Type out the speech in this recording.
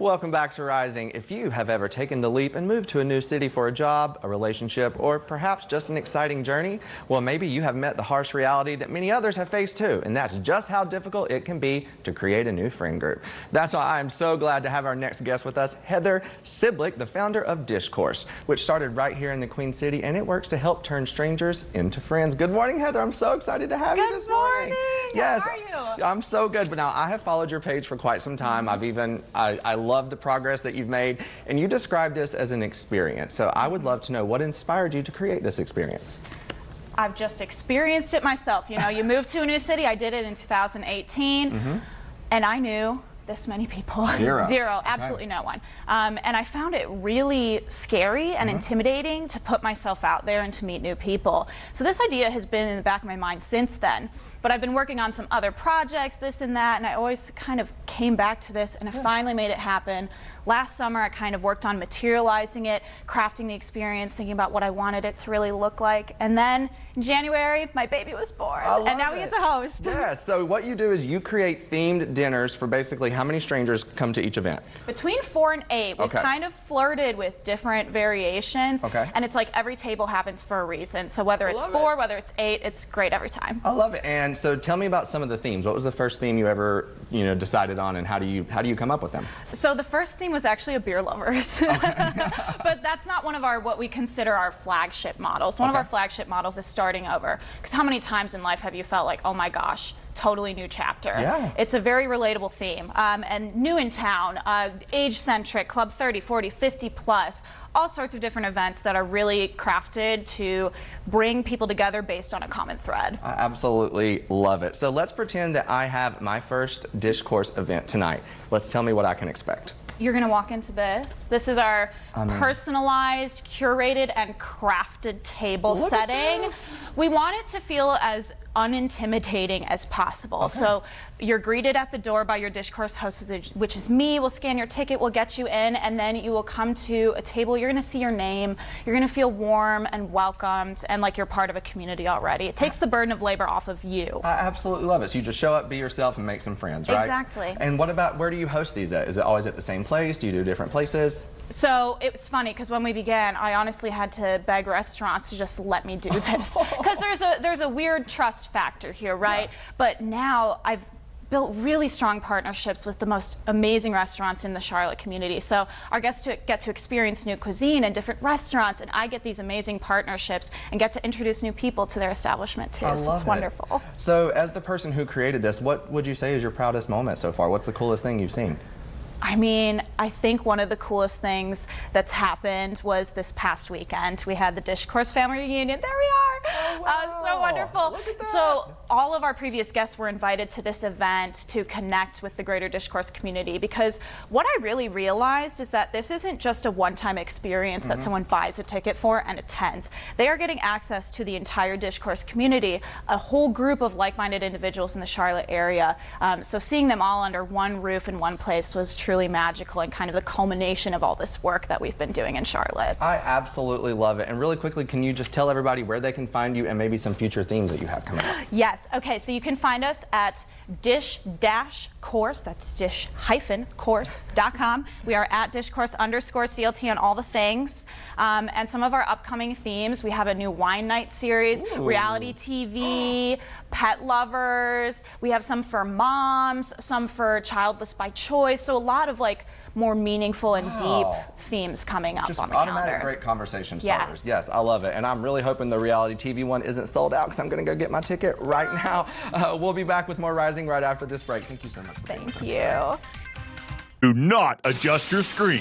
Welcome back to Rising. If you have ever taken the leap and moved to a new city for a job, a relationship, or perhaps just an exciting journey, well, maybe you have met the harsh reality that many others have faced too, and that's just how difficult it can be to create a new friend group. That's why I'm so glad to have our next guest with us, Heather Siblick, the founder of DishCourse, which started right here in the Queen City, and it works to help turn strangers into friends. Good morning, Heather. I'm so excited to have you this morning. Yes, how are you? I'm so good. But now I have followed your page for quite some time. I love the progress that you've made, and you describe this as an experience. So I would love to know what inspired you to create this experience. I've just experienced it myself. You know, you move to a new city. I did it in 2018, and I knew this many people. Zero. Absolutely no one. And I found it really scary and intimidating to put myself out there and to meet new people. So this idea has been in the back of my mind since then. But I've been working on some other projects, this and that, and I always kind of came back to this, and I finally made it happen. Last summer, I kind of worked on materializing it, crafting the experience, thinking about what I wanted it to really look like. And then in January, my baby was born, and now we get to host. Yeah, so what you do is you create themed dinners for basically how many strangers come to each event? Between 4 and 8. We've kind of flirted with different variations, and it's like every table happens for a reason. So whether it's 4, whether it's 8, it's great every time. I love it. And so tell me about some of the themes. What was the first theme you ever, decided on, and how do you come up with them? So the first theme was actually a beer lovers. But that's not one of our what we consider our flagship models. One of our flagship models is starting over. Because how many times in life have you felt like, oh my gosh, totally new chapter? Yeah. It's a very relatable theme. And new in town, age-centric, Club 30, 40, 50 plus, all sorts of different events that are really crafted to bring people together based on a common thread. I absolutely love it. So let's pretend that I have my first DishCourse event tonight. Let's tell me what I can expect. You're going to walk into this. This is our personalized, curated, and crafted table setting. We want it to feel as unintimidating as possible. So you're greeted at the door by your DishCourse host, which is me. We'll scan your ticket, we'll get you in, and then you will come to a table. You're going to see your name. You're going to feel warm and welcomed and like you're part of a community already. It takes the burden of labor off of you. I absolutely love it. So you just show up, be yourself, and make some friends, right? Exactly. And what about, where do you host these at? Is it always at the same place? Do you do different places? So it's funny because when we began, I honestly had to beg restaurants to just let me do this because there's a weird trust factor here, right? But now I've built really strong partnerships with the most amazing restaurants in the Charlotte community. So our guests get to experience new cuisine and different restaurants, and I get these amazing partnerships and get to introduce new people to their establishment too. So it's wonderful. So as the person who created this, what would you say is your proudest moment so far? What's the coolest thing you've seen? I mean, I think one of the coolest things that's happened was this past weekend. We had the DishCourse family reunion. There we are. Oh, wow. So wonderful. Look at that. So all of our previous guests were invited to this event to connect with the greater DishCourse community, because what I really realized is that this isn't just a one-time experience that someone buys a ticket for and attends. They are getting access to the entire DishCourse community, a whole group of like-minded individuals in the Charlotte area. So seeing them all under one roof in one place was truly magical and kind of the culmination of all this work that we've been doing in Charlotte. I absolutely love it. And really quickly, can you just tell everybody where they can find you and maybe some future themes that you have coming up? Yes. Okay, so you can find us at dish-course, that's dish-course.com. We are at DishCourse_CLT on all the things. And some of our upcoming themes, we have a new wine night series, reality TV, pet lovers. We have some for moms, some for childless by choice. So a lot of like more meaningful and deep themes coming up on the calendar. Automatic great conversation starters. Yes, I love it. And I'm really hoping the reality TV one isn't sold out, because I'm going to go get my ticket right now. We'll be back with more Rising right after this break. Thank you so much. Thank you. Do not adjust your screen.